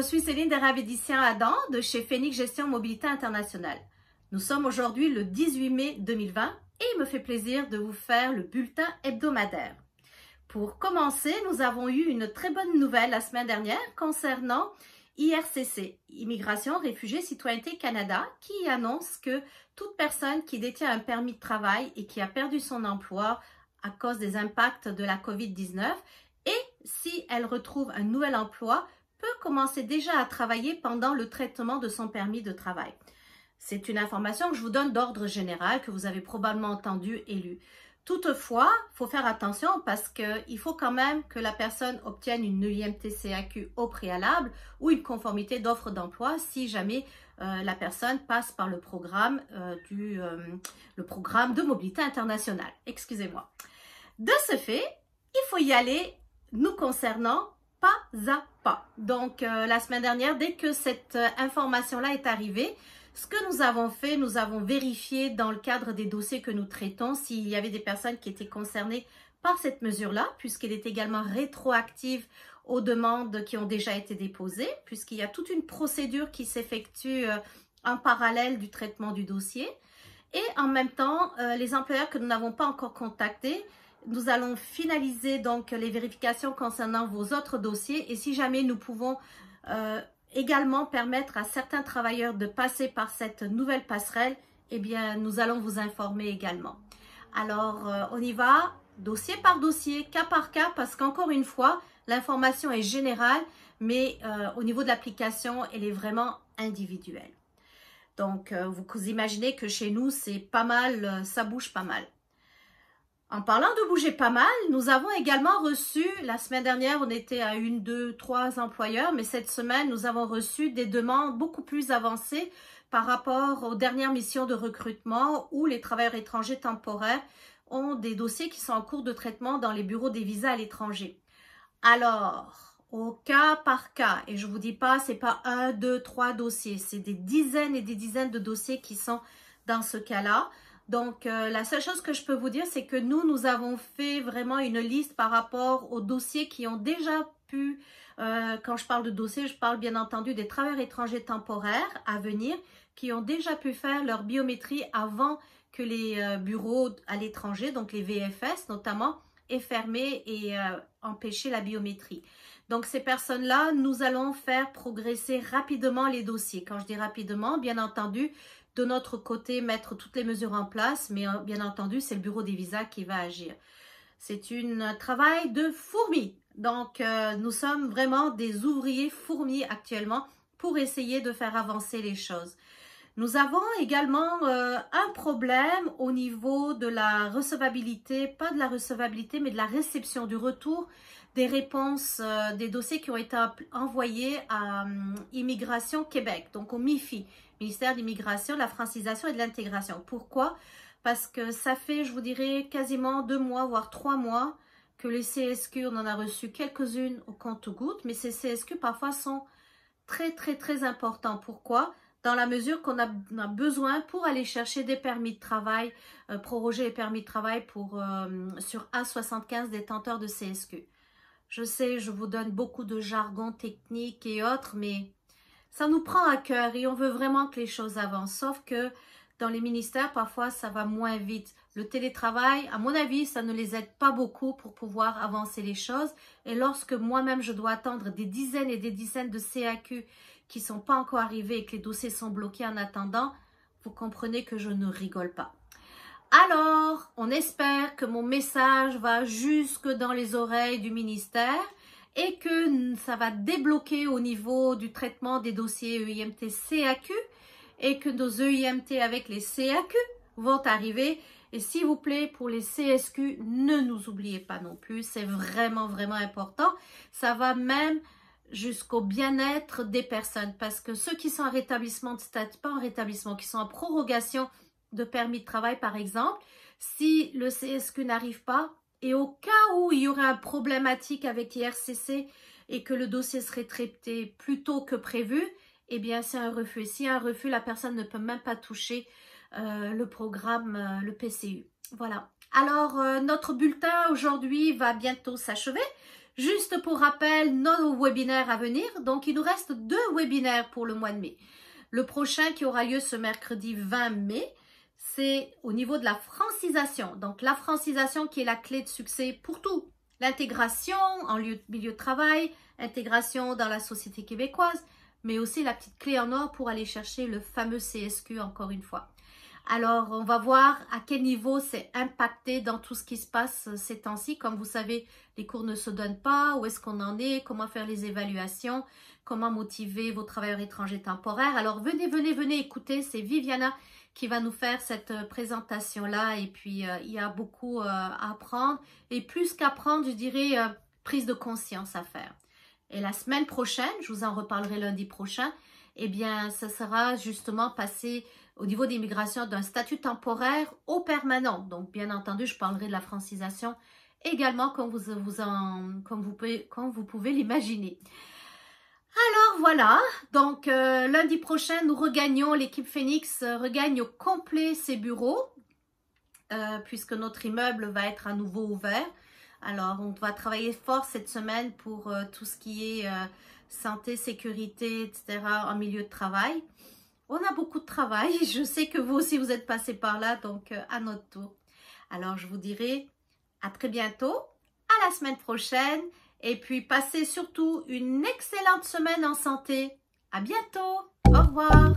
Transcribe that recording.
suis Céline Deravédician-Adam de chez Phoenix Gestion Mobilité Internationale. Nous sommes aujourd'hui le 18 mai 2020 et il me fait plaisir de vous faire le bulletin hebdomadaire. Pour commencer, nous avons eu une très bonne nouvelle la semaine dernière concernant IRCC, Immigration, Réfugiés, Citoyenneté Canada, qui annonce que toute personne qui détient un permis de travail et qui a perdu son emploi à cause des impacts de la COVID-19 et si elle retrouve un nouvel emploi, peut commencer déjà à travailler pendant le traitement de son permis de travail. C'est une information que je vous donne d'ordre général, que vous avez probablement entendu et lu. Toutefois, il faut faire attention parce qu'il faut quand même que la personne obtienne une IMT-CAQ au préalable ou une conformité d'offre d'emploi si jamais la personne passe par le programme, le programme de mobilité internationale. Excusez-moi. De ce fait, il faut y aller nous concernant pas à pas. Donc, la semaine dernière, dès que cette information-là est arrivée, ce que nous avons fait, nous avons vérifié dans le cadre des dossiers que nous traitons s'il y avait des personnes qui étaient concernées par cette mesure-là, puisqu'elle est également rétroactive aux demandes qui ont déjà été déposées, puisqu'il y a toute une procédure qui s'effectue en parallèle du traitement du dossier. Et en même temps, les employeurs que nous n'avons pas encore contactés, nous allons finaliser donc les vérifications concernant vos autres dossiers et si jamais nous pouvons également permettre à certains travailleurs de passer par cette nouvelle passerelle, eh bien, nous allons vous informer également. Alors, on y va dossier par dossier, cas par cas, parce qu'encore une fois, l'information est générale, mais au niveau de l'application, elle est vraiment individuelle. Donc, vous imaginez que chez nous, c'est pas mal, ça bouge pas mal. En parlant de bouger pas mal, nous avons également reçu, la semaine dernière, on était à 1, 2, 3 employeurs, mais cette semaine, nous avons reçu des demandes beaucoup plus avancées par rapport aux dernières missions de recrutement où les travailleurs étrangers temporaires ont des dossiers qui sont en cours de traitement dans les bureaux des visas à l'étranger. Alors, au cas par cas, et je vous dis pas, c'est pas 1, 2, 3 dossiers, c'est des dizaines et des dizaines de dossiers qui sont dans ce cas-là. Donc, la seule chose que je peux vous dire, c'est que nous avons fait vraiment une liste par rapport aux dossiers qui ont déjà pu, quand je parle de dossiers, je parle bien entendu des travailleurs étrangers temporaires à venir, qui ont déjà pu faire leur biométrie avant que les bureaux à l'étranger, donc les VFS notamment, aient fermé et empêché la biométrie. Donc, ces personnes-là, nous allons faire progresser rapidement les dossiers. Quand je dis rapidement, bien entendu, de notre côté, mettre toutes les mesures en place, mais bien entendu, c'est le bureau des visas qui va agir. C'est un travail de fourmi. Donc, nous sommes vraiment des ouvriers fourmis actuellement pour essayer de faire avancer les choses. Nous avons également un problème au niveau de la recevabilité, pas de la recevabilité, mais de la réception, du retour des réponses des dossiers qui ont été envoyés à Immigration Québec, donc au MIFI, Ministère de l'Immigration, de la Francisation et de l'Intégration. Pourquoi? Parce que ça fait, je vous dirais, quasiment 2 mois, voire 3 mois que les CSQ, on en a reçu quelques-unes au compte-gouttes, mais ces CSQ parfois sont très importants. Pourquoi? Dans la mesure qu'on a besoin pour aller chercher des permis de travail, proroger les permis de travail sur A75 détenteurs de CSQ. Je sais, je vous donne beaucoup de jargon technique et autres, mais ça nous prend à cœur et on veut vraiment que les choses avancent. Sauf que dans les ministères, parfois, ça va moins vite. Le télétravail, à mon avis, ça ne les aide pas beaucoup pour pouvoir avancer les choses. Et lorsque moi-même, je dois attendre des dizaines et des dizaines de CAQ qui ne sont pas encore arrivés et que les dossiers sont bloqués en attendant, vous comprenez que je ne rigole pas. Alors, on espère que mon message va jusque dans les oreilles du ministère et que ça va débloquer au niveau du traitement des dossiers EIMT-CAQ et que nos EIMT avec les CAQ vont arriver. Et s'il vous plaît, pour les CSQ, ne nous oubliez pas non plus, c'est vraiment important. Ça va même jusqu'au bien-être des personnes parce que ceux qui sont en rétablissement de statut, pas en rétablissement, qui sont en prorogation de permis de travail par exemple, si le CSQ n'arrive pas et au cas où il y aurait un problématique avec IRCC et que le dossier serait traité plus tôt que prévu, eh bien c'est un refus. Et s'il y a un refus, la personne ne peut même pas toucher le programme, le PCU. Voilà. Alors notre bulletin aujourd'hui va bientôt s'achever. Juste pour rappel, nos webinaires à venir. Donc, il nous reste 2 webinaires pour le mois de mai. Le prochain qui aura lieu ce mercredi 20 mai, c'est au niveau de la francisation. Donc, la francisation qui est la clé de succès pour tout. L'intégration en milieu de travail, intégration dans la société québécoise, mais aussi la petite clé en or pour aller chercher le fameux CSQ encore une fois. Alors, on va voir à quel niveau c'est impacté dans tout ce qui se passe ces temps-ci. Comme vous savez, les cours ne se donnent pas, où est-ce qu'on en est, comment faire les évaluations, comment motiver vos travailleurs étrangers temporaires. Alors, venez écouter, c'est Viviana qui va nous faire cette présentation-là. Et puis, il y a beaucoup à apprendre. Et plus qu'apprendre, je dirais, prise de conscience à faire. Et la semaine prochaine, je vous en reparlerai lundi prochain, eh bien, ça sera justement passé au niveau des migrations d'un statut temporaire au permanent. Donc, bien entendu, je parlerai de la francisation également comme vous pouvez l'imaginer. Alors, voilà. Donc, lundi prochain, nous regagnons, l'équipe Phoenix regagne au complet ses bureaux puisque notre immeuble va être à nouveau ouvert. Alors, on va travailler fort cette semaine pour tout ce qui est santé, sécurité, etc. en milieu de travail. On a beaucoup de travail. Je sais que vous aussi, vous êtes passé par là, donc à notre tour. Alors, je vous dirai à très bientôt, à la semaine prochaine. Et puis, passez surtout une excellente semaine en santé. À bientôt. Au revoir.